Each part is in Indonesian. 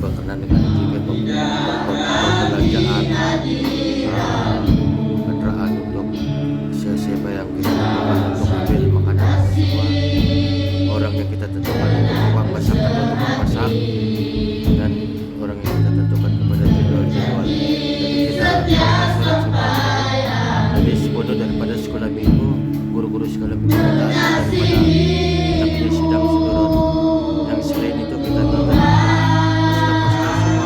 berkenan dengan jika perbelanjaan kendaraan untuk siapa yang kita tentukan untuk ambil makanan semua, orang yang kita tentukan untuk uang masak atau tukang masak, dan orang yang kita tentukan kepada jadwal-jadwal. Jadi kita surat semua. Jadi sepenuh daripada sekolah minggu, guru-guru sekolah minggu kita daripada kita punya sidang seluruh. Yang selain itu kita minta peserta-peserta semua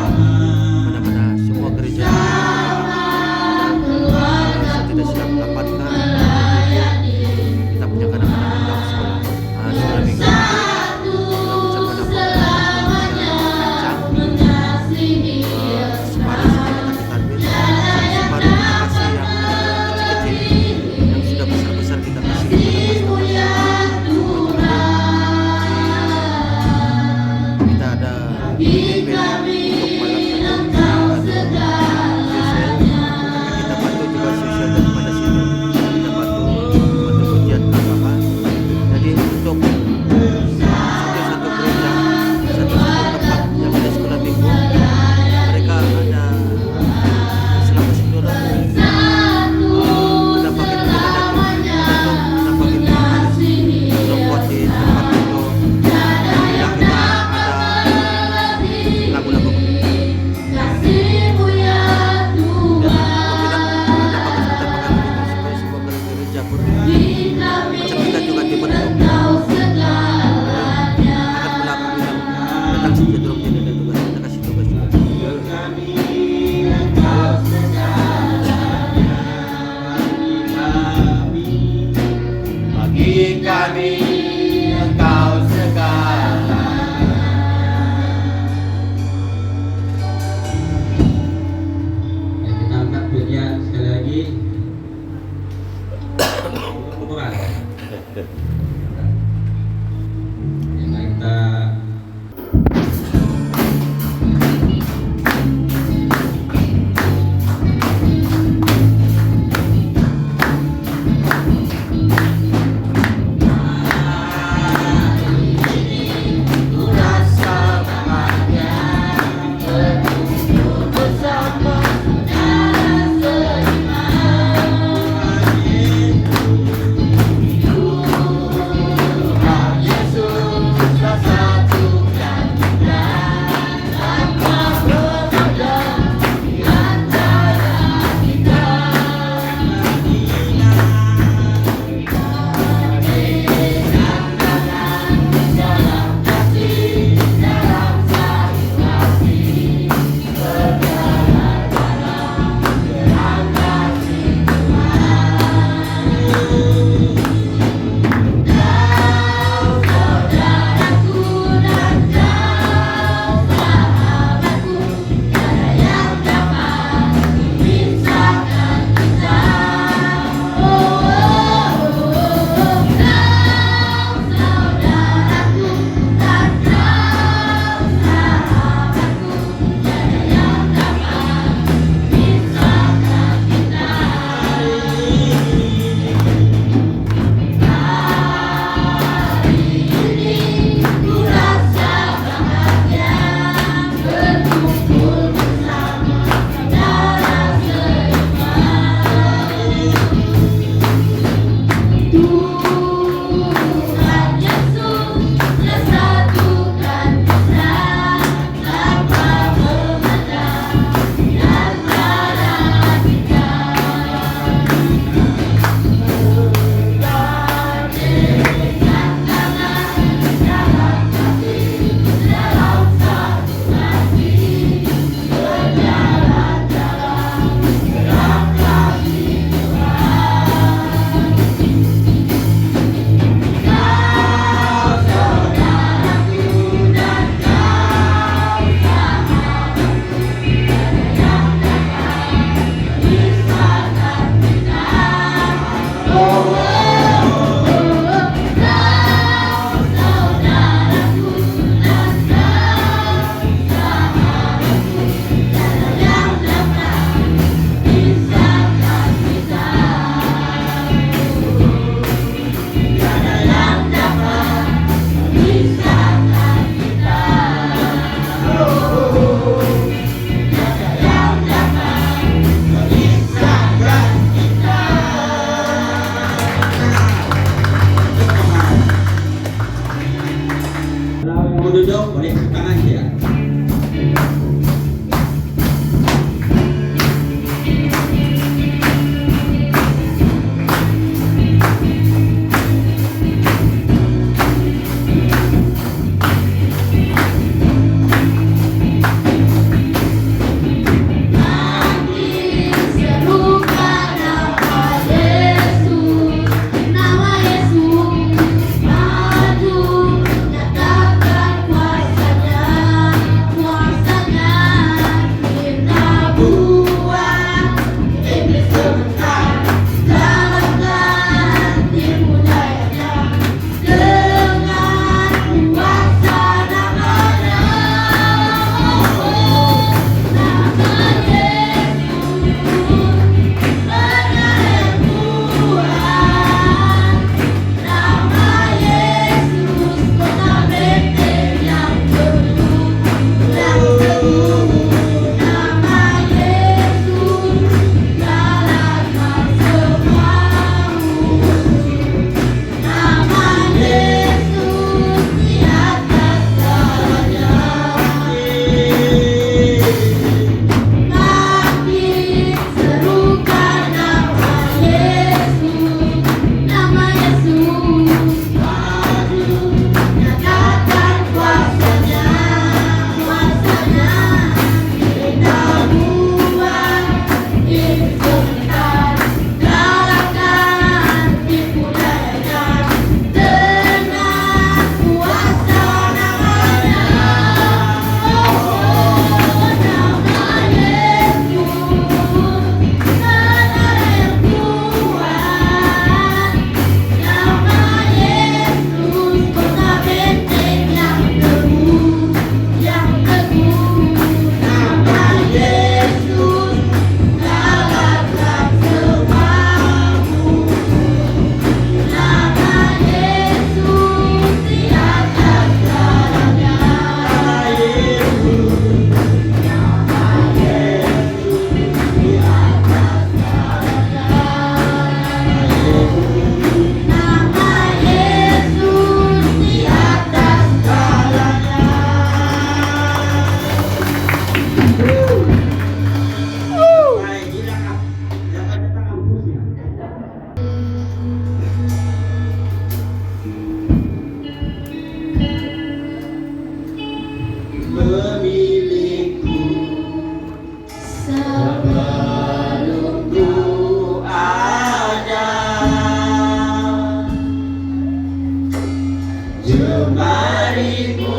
Jemarimu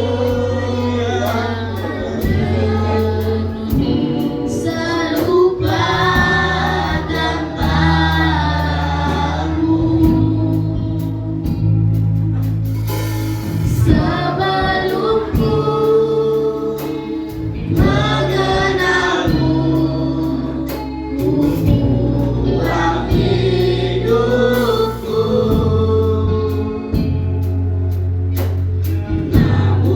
serupa gambarmu. Sebelum ku mengenalmu, ku buang hidupku. Namun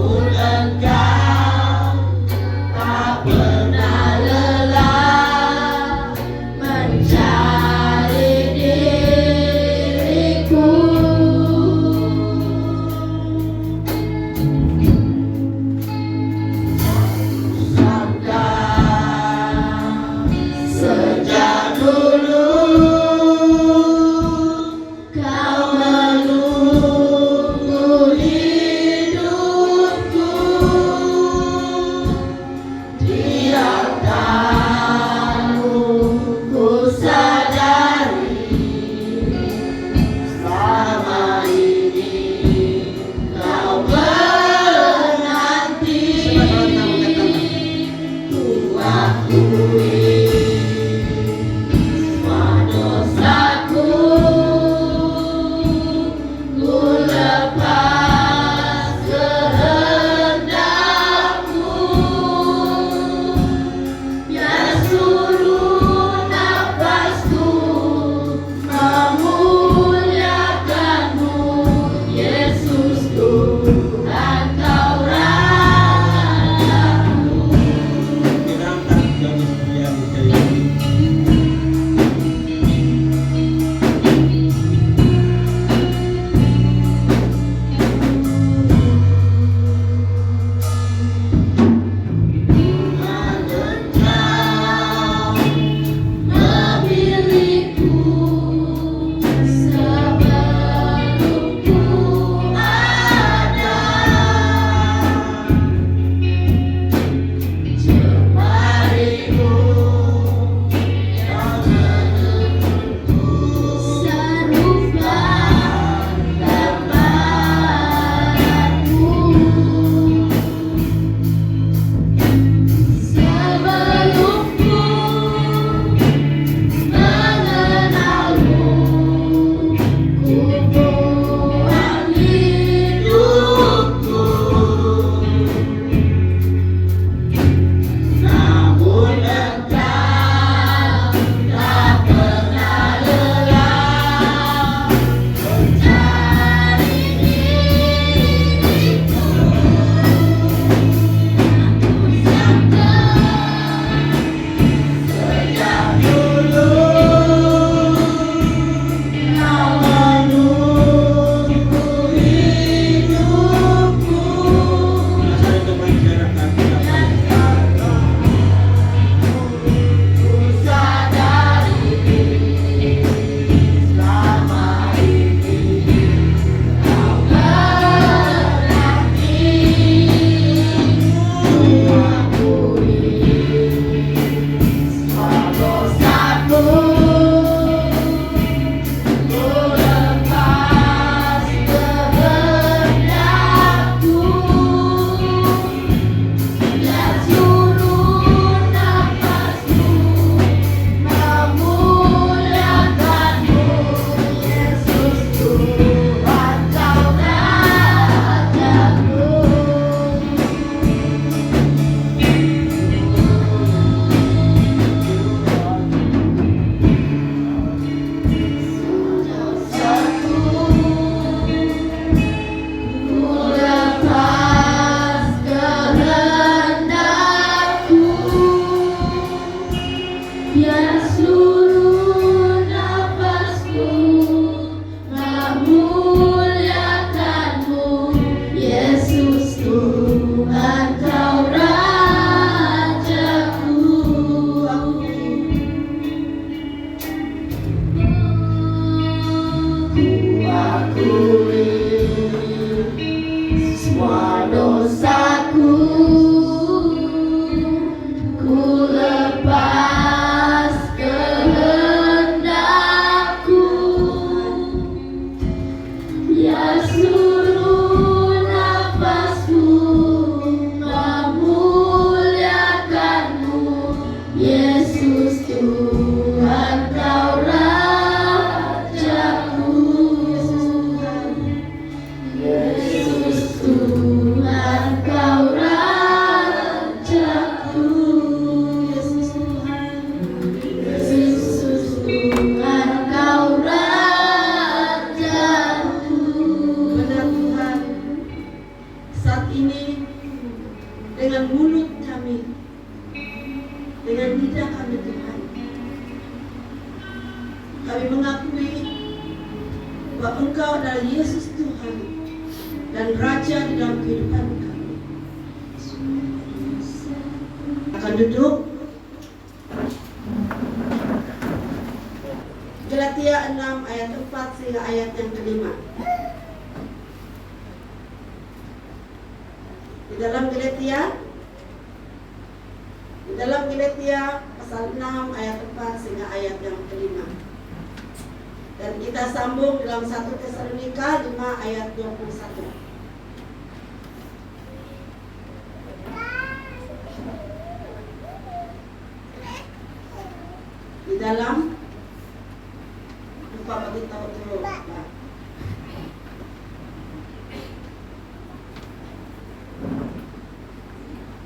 saat ini dengan mulut kami, dengan lidah kami Tuhan, kami mengakui bahwa Engkau adalah Yesus Tuhan dan Raja di dalam kehidupan kami. Akan duduk. Galatia 6 ayat 4 sehingga ayat yang ke-5. Di dalam Galatia pasal 6 ayat 4 sehingga ayat yang ke-5. Dan kita sambung dalam 1 Tesalonika 5 ayat 21. Di dalam lupa bagi tahu dulu.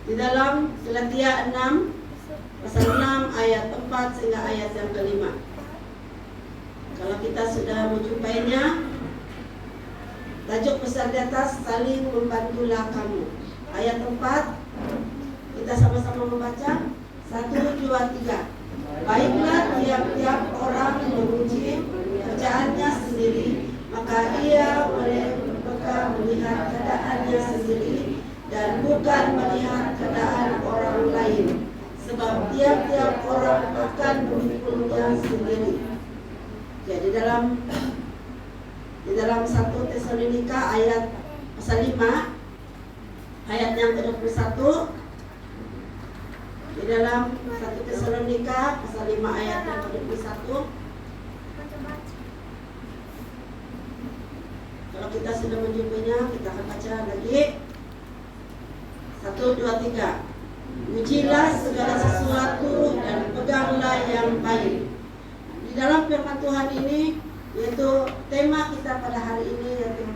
Di dalam Galatia 6 pasal 6 ayat 4 sehingga ayat yang ke-5. Kalau kita sudah menjumpainya, tajuk besar di atas, saling membantulah kamu. Ayat 4, kita sama-sama membaca. 1, 2, 3. Baiklah tiap-tiap orang memuji kerjaannya sendiri, maka ia boleh melihat keadaannya sendiri dan bukan melihat keadaan orang lain, sebab tiap-tiap orang akan memikulnya sendiri. Jadi di dalam 1 Tesalonika ayat pasal 5 ayat yang ke-21, di dalam 1 Tesalonika pasal 5 ayat yang ke-21, kalau kita sudah menjumpainya, kita akan baca lagi. 1, 2, 3. Ujilah segala sesuatu dan peganglah yang baik. Di dalam firman Tuhan ini, yaitu tema kita pada hari ini, yaitu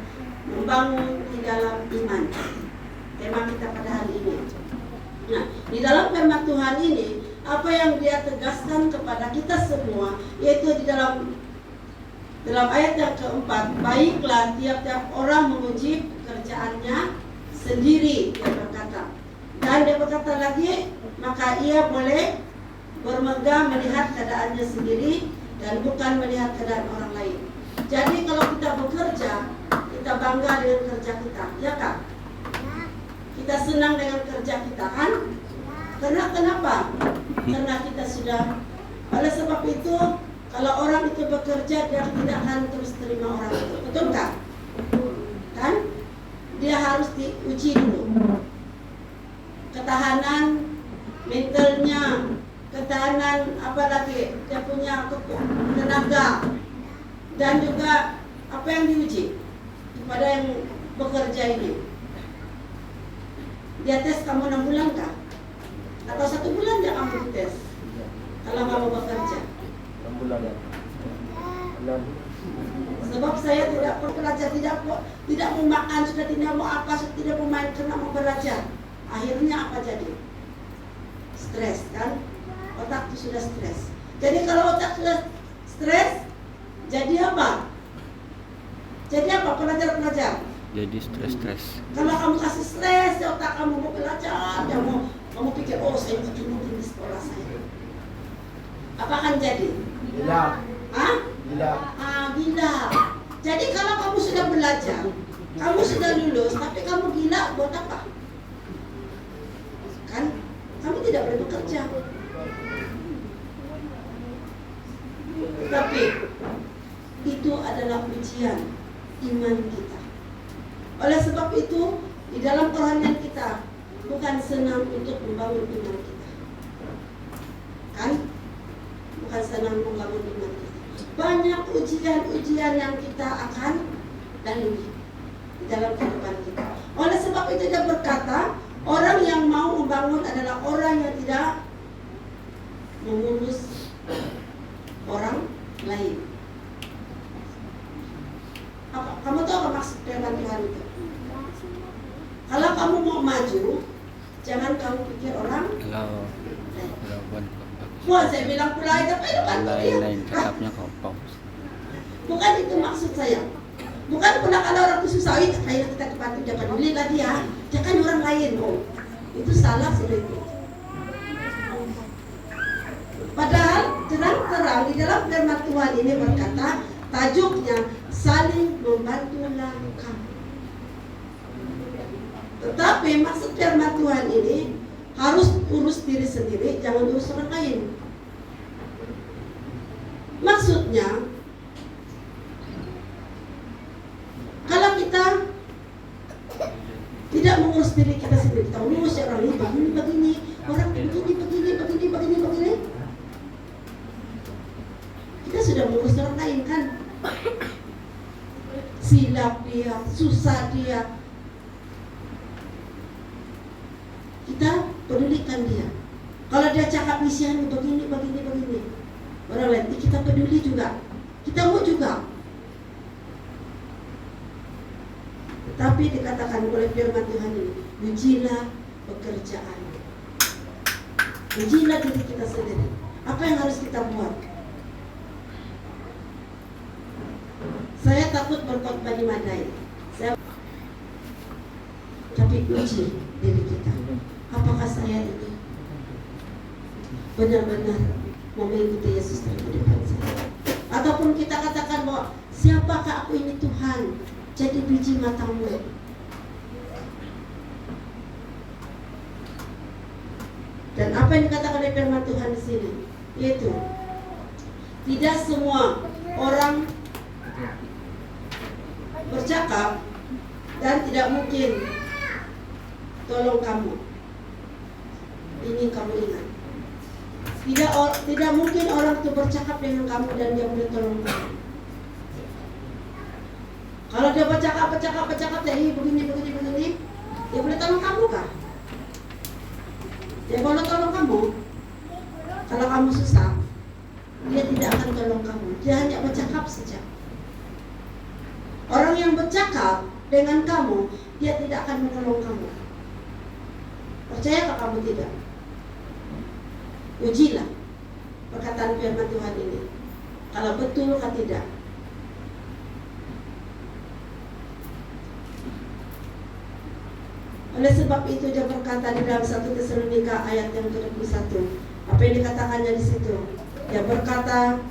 membangun di dalam iman. Tema kita pada hari ini. Nah, di dalam firman Tuhan ini, apa yang Dia tegaskan kepada kita semua, yaitu di dalam ayat yang keempat, baiklah tiap-tiap orang memuji pekerjaannya sendiri, Dia berkata. Dan Dia berkata lagi, maka ia boleh bermegah melihat keadaannya sendiri dan bukan melihat keadaan orang lain. Jadi kalau kita bekerja, kita bangga dengan kerja kita, ya kan? Kita senang dengan kerja kita, kan? Karena kenapa? Karena kita sudah, oleh sebab itu, kalau orang itu bekerja, dia tidak akan terus terima orang itu, betul kan? Kan? Dia harus diuji dulu. Ketahanan mentalnya, ketahanan apa lagi, dia punya tenaga, dan juga apa yang diuji kepada yang bekerja ini. Dia tes kamu 6 bulan kah? Atau 1 bulan dia kamu tes? Kalau kamu bekerja 6 bulan ya. 6. Sebab saya tidak bekerja, tidak mau makan, sudah tidak mau apa, sudah tidak mau main karena mau belajar. Akhirnya apa jadi? Stres, kan? Otak itu sudah stres. Jadi kalau otak sudah stres, jadi apa? Jadi apa? Pelajar-pelajar. Jadi stres. Kalau kamu kasih stres, ya otak kamu mau belajar, ya kamu pikir, oh saya mau tinggi di sekolah saya. Apa akan jadi? Gila. Hah? Gila. Gila. Jadi kalau kamu sudah belajar, kamu sudah lulus, tapi kamu gila, buat apa? Kan? Kamu tidak boleh bekerja. Tapi itu adalah ujian iman kita. Oleh sebab itu, di dalam kerohanian kita bukan senang untuk membangun iman kita. Kan? Bukan senang membangun iman kita. Banyak ujian-ujian yang kita akan lalui di dalam kehidupan kita. Oleh sebab itu Dia berkata, orang yang mau membangun adalah orang yang tidak mengurus orang lain. Apa? Kamu tahu apa maksud firman Tuhan itu? Kalau kamu mau maju, jangan kamu pikir orang Kalau lain. Wah, saya bilang pula itu apa itu bantu dia? lain tetapnya kau paus. Bukan itu maksud saya. Bukan pula kalau orang itu susah, kayak kita kepatu jangan pedulilah dia, jangan orang lain. Oh, itu salah sudah itu. Padahal terang-terang di dalam firman Tuhan ini berkata, tajuknya saling membantu langkah. Tetapi maksud firman Tuhan ini harus urus diri sendiri, jangan urus orang lain. Maksudnya, kalau kita tidak mengurus diri kita sendiri, kita urus orang ini begini, orang begini, kita sudah mengurus orang lain kan? Silap dia, susah dia, kita pedulikan dia. Kalau dia cakap isian begini, orang lain kita peduli juga, kita mau juga. Tetapi dikatakan oleh firman Tuhan ini, ujilah pekerjaan, ujilah diri kita sendiri. Apa yang harus kita buat? Saya takut berkhotbah di Madai. Tapi uji diri kita. Apakah saya ini benar-benar mau mengikuti Yesus dalam kehidupan saya? Ataupun kita katakan bahwa siapakah aku ini Tuhan? Jadi biji matamu. Dan apa yang dikatakan oleh firman Tuhan di sini, yaitu tidak semua orang bercakap dan tidak mungkin tolong kamu. Ini kamu ingat. Tidak mungkin orang itu bercakap dengan kamu dan dia boleh tolong kamu. Kalau dia bercakap jadi begini, dia boleh tolong kamu kah? Dia boleh tolong kamu. Kalau kamu susah, dia tidak akan tolong kamu. Dia hanya bercakap saja. Orang yang bercakap dengan kamu, dia tidak akan menolong kamu. Percayakah kamu tidak? Ujilah perkataan firman Tuhan ini. Kalau betul atau tidak. Oleh sebab itu dia berkata di dalam 1 Tesalonika ayat yang ke-21. Apa yang dikatakannya di situ? Dia berkata,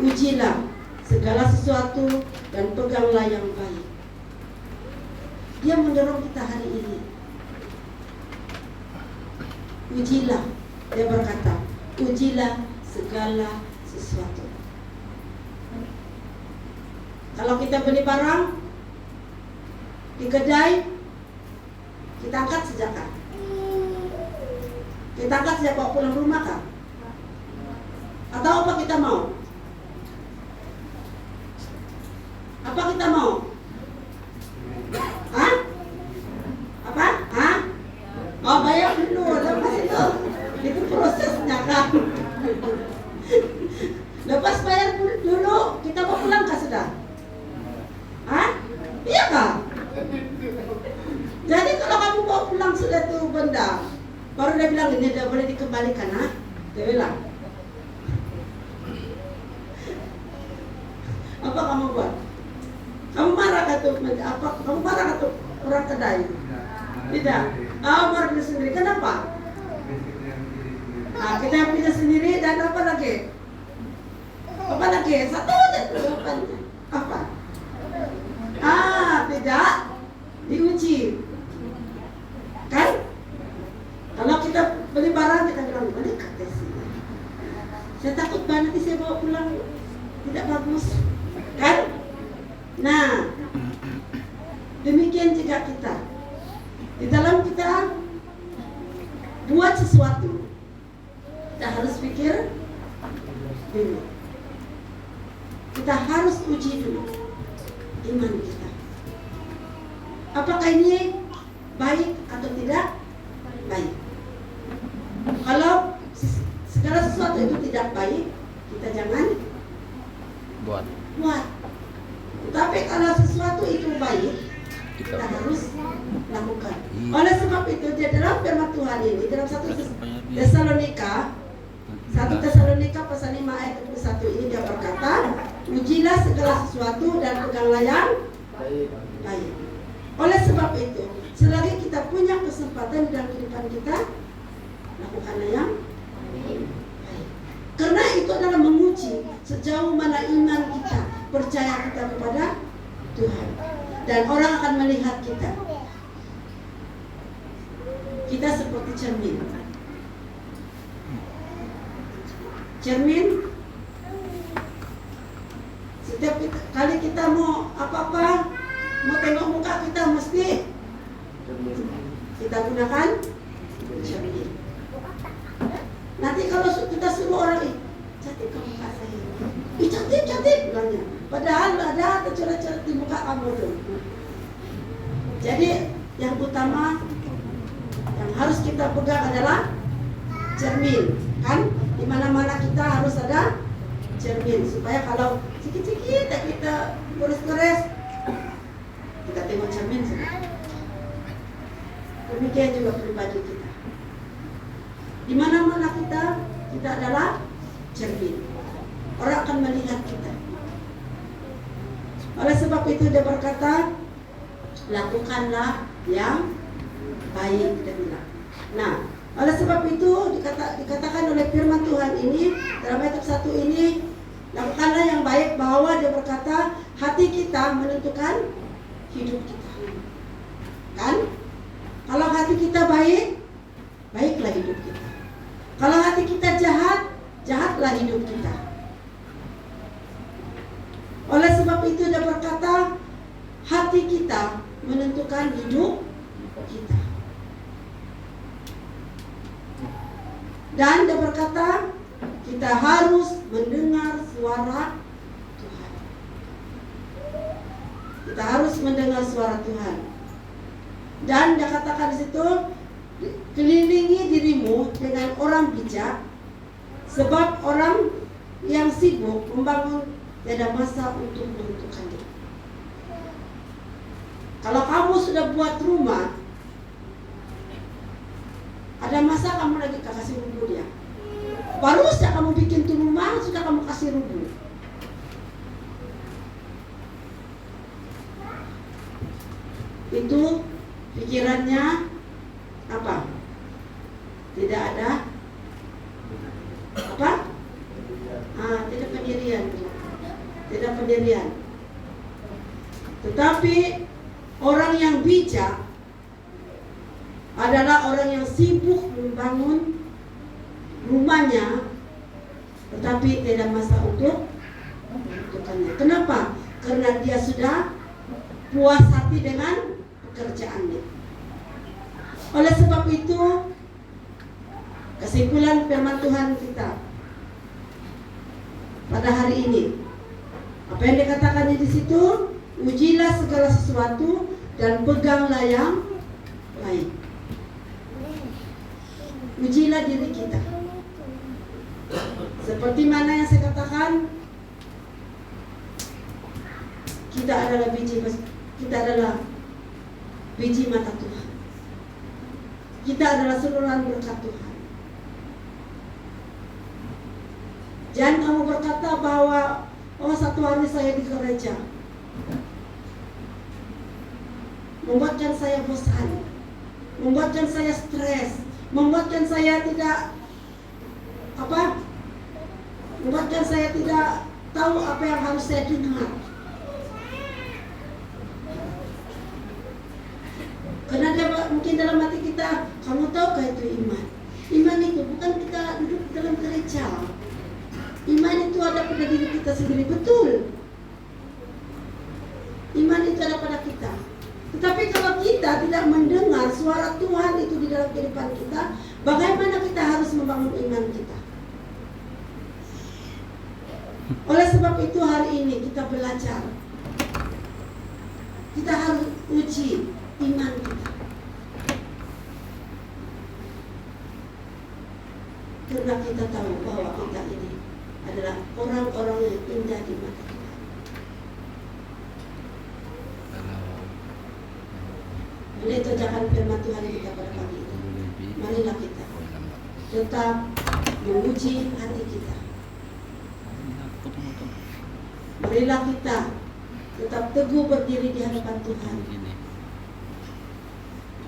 ujilah segala sesuatu dan peganglah yang baik. Dia mendorong kita hari ini. Ujilah, dia berkata, ujilah segala sesuatu. Kalau kita beli barang di kedai, kita angkat sejak kan? Kita angkat sejak bawa pulang rumah kan? Atau apa kita mau? Apa kita mau? Hah? Apa? Hah? Oh, bayar dulu, lepas itu prosesnya kan. Lepas bayar dulu, kita mau pulang kah sudah? Hah? Iya kah? Jadi kalau kamu mau pulang sudah tuh benda, baru dia bilang ini dia boleh dikembalikan, ha? Dia bilang. Apa kamu buat? Kamu marah atau apa? Kamu marah atau orang kedai? Tidak. Marah diri sendiri. Kenapa? Kita yang pilih sendiri dan apa lagi? Apa lagi? Satu aja jawabannya. Apa? Tidak diuji. Kan? Kalau kita beli barang kita bilang boleh kata sini. Saya takut banget nanti saya bawa pulang tidak bagus. Kan? Nah, demikian juga kita. Di dalam kita buat sesuatu, kita harus pikir dulu. Kita harus uji dulu iman kita. Apakah ini baik atau tidak baik? Kalau segala sesuatu itu tidak baik, kita jangan buat. Tapi kalau sesuatu itu baik, kita harus lakukan. Oleh sebab itu, di dalam firman Tuhan ini, dalam 1 Tesalonika 1 Tesalonika pasal 5 ayat 21 ini dia berkata, ujilah segala sesuatu dan peganglah yang baik. Oleh sebab itu, selagi kita punya kesempatan dalam kehidupan kita, lakukanlah yang baik. Karena itu adalah menguji sejauh mana iman kita, percaya kita kepada Tuhan. Dan orang akan melihat kita. Kita seperti cermin. Cermin, setiap kali kita mau apa-apa, mau tengok muka kita mesti kita gunakan cermin. Nanti kalau kita suruh orang, cantik kamu muka saya, cantik bilangnya. Padahal ada tercoret-coret di muka kamu tuh. Jadi yang utama yang harus kita pegang adalah cermin, kan? Di mana-mana kita harus ada cermin supaya kalau sikit-sikit kita beres-beres kita tengok cermin semua. Demikian juga pribadi kita. Di mana-mana kita adalah cermin. Orang akan melihat kita. Oleh sebab itu dia berkata, lakukanlah yang baik dan benar. Nah, oleh sebab itu dikatakan oleh firman Tuhan ini dalam ayat 1 ini, lakukanlah yang baik, bahwa dia berkata hati kita menentukan hidup kita. Kan? Kalau hati kita baik, baiklah hidup kita. Kalau hati kita jahat, jahatlah hidup kita. Oleh sebab itu dia berkata hati kita menentukan hidup kita. Dan dia berkata kita harus mendengar suara Tuhan. Kita harus mendengar suara Tuhan. Dan dia katakan di situ, kelilingi dirimu dengan orang bijak, sebab orang yang sibuk membangun tiada masa untuk menentukan diri. Kalau kamu sudah buat rumah, ada masa kamu lagi kasih rubuh dia. Baru saja kamu bikin tuh rumah, sudah kamu kasih rubuh. Itu pikirannya apa? Tidak ada apa? Tidak pendirian. Tidak pendirian. Tetapi orang yang bijak adalah orang yang sibuk membangun rumahnya, tetapi tidak masa untuk menentukannya. Kenapa? Karena dia sudah puas hati dengan pekerjaannya. Oleh sebab itu, kesimpulan firman Tuhan kita pada hari ini, apa yang dikatakannya di situ, ujilah segala sesuatu dan peganglah yang baik. Ujilah diri kita. Seperti mana yang saya katakan, kita adalah biji mata Tuhan. Kita adalah saluran berkat Tuhan. Jangan kamu berkata bahwa satu hari saya di gereja membuatkan saya bosan, membuatkan saya stres, membuatkan saya tidak membuatkan saya tidak tahu apa yang harus saya dengar. Karena dia mungkin dalam hati kita, kamu tahukah itu iman? Iman itu bukan kita duduk dalam gereja. Iman itu ada pada diri kita sendiri, betul. Iman itu ada pada kita. Tetapi kalau kita tidak mendengar suara Tuhan itu di dalam kehidupan kita, bagaimana kita harus membangun iman kita? Oleh sebab itu hari ini kita belajar. Kita harus uji iman kita. Karena kita tahu bahwa kita ini adalah orang-orang yang indah di mata Tuhan. Ini terjadikan firman Tuhan kita pada pagi ini. Marilah kita tetap menguji hati kita. Marilah kita tetap teguh berdiri di hadapan Tuhan.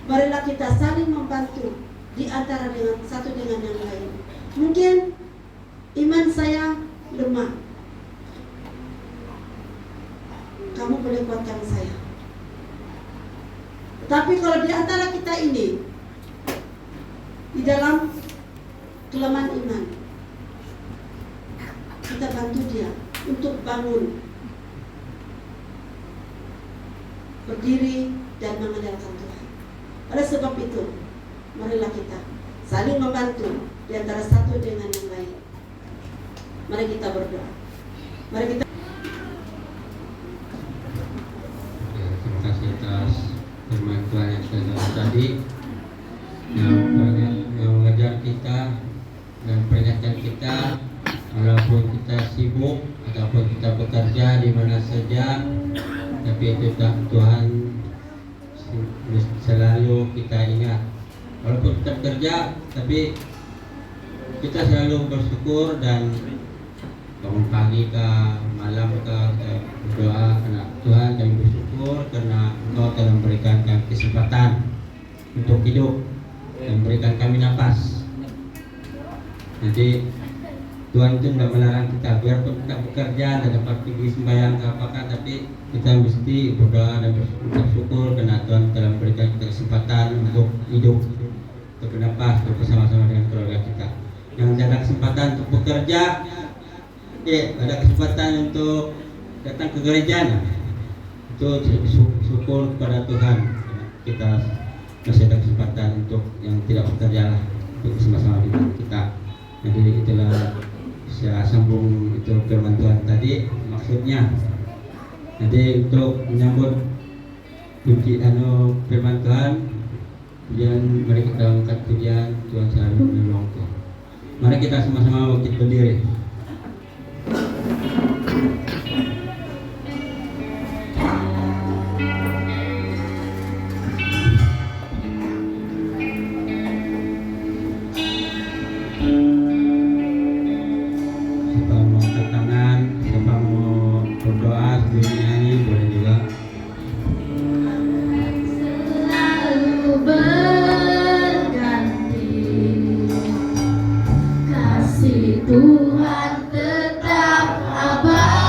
Marilah kita saling membantu di antara dengan satu dengan yang lain. Mungkin iman saya lemah, kamu boleh kuatkan saya. Tapi kalau di antara kita ini di dalam kelemahan iman, kita bantu dia untuk bangun, berdiri dan mengandalkan Tuhan. Oleh sebab itu, marilah kita saling membantu di antara satu dengan yang lain. Mari kita berdoa. Mari kita. Terima kasih atas firman Tuhan yang sudah tadi, yang mengajar kita dan peringatkan kita, walaupun kita sibuk ataupun kita bekerja di mana saja, tapi itu Tuhan selalu kita ingat. Walaupun kita bekerja, tapi kita selalu bersyukur dan bangun pagi ke malam kita berdoa karena Tuhan, kami bersyukur karena Engkau telah memberikan kami kesempatan untuk hidup dan memberikan kami nafas. Jadi Tuhan itu tidak melarang kita, biarpun kita bekerja dan dapat pergi sembahyang ke apakah, tapi kita mesti berdoa dan bersyukur karena Tuhan telah memberikan kita kesempatan untuk hidup, untuk bernafas, bersama-sama dengan keluarga kita. Yang ada kesempatan untuk bekerja, ada kesempatan untuk datang ke gereja, nah, itu syukur kepada Tuhan. Kita masih ada kesempatan untuk yang tidak bekerja lah, untuk bersama-sama dengan kita. Jadi itulah saya sambung itu firman Tuhan tadi, maksudnya. Jadi untuk menyambut firman Tuhan, kemudian mari kita angkat pujian, Tuhan selalu menolongku. Mari kita sama-sama bangkit berdiri. Siapa mau angkat tangan, siapa mau berdoa sambil nyanyi boleh juga. Selalu berganti, kasih Tuhan tetap abadi,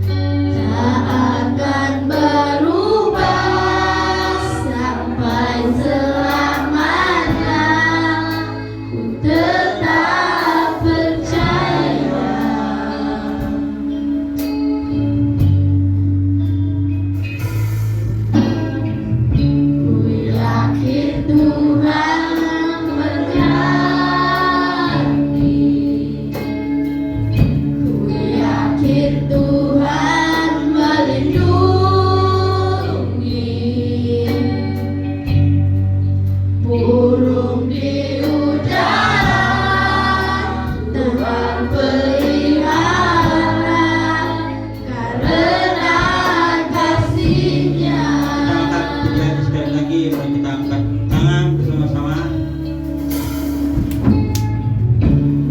tak akan berubah sampai selamanya. Ku tetap percaya. Ku yakin Tuhan berganti, ku yakin Tuhan melindungi. Burung di udara Tuhan pelihara, karena kasih-Nya. Kita angkat pujian sekali lagi, mari kita angkat tangan bersama-sama.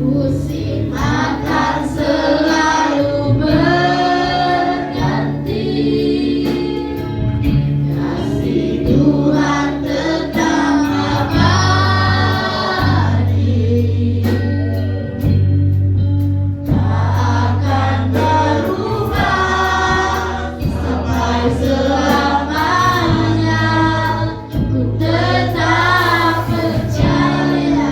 Musim akan selalu berganti, kasih Tuhan tetap abadi, tak akan berubah sampai selamanya. Ku tetap percaya.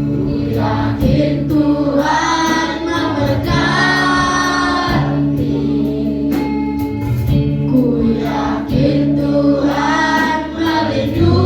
Ku yakin Tuhan memberkati, ku yakin Tuhan melindungi.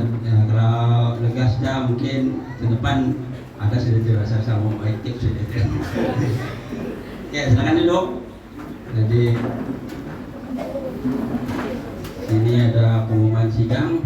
Ya, kalau lega sudah mungkin ke depan ada sudah dirasa sama baik tips sudah. Oke, silakan duduk. Jadi ini ada pengumuman sidang.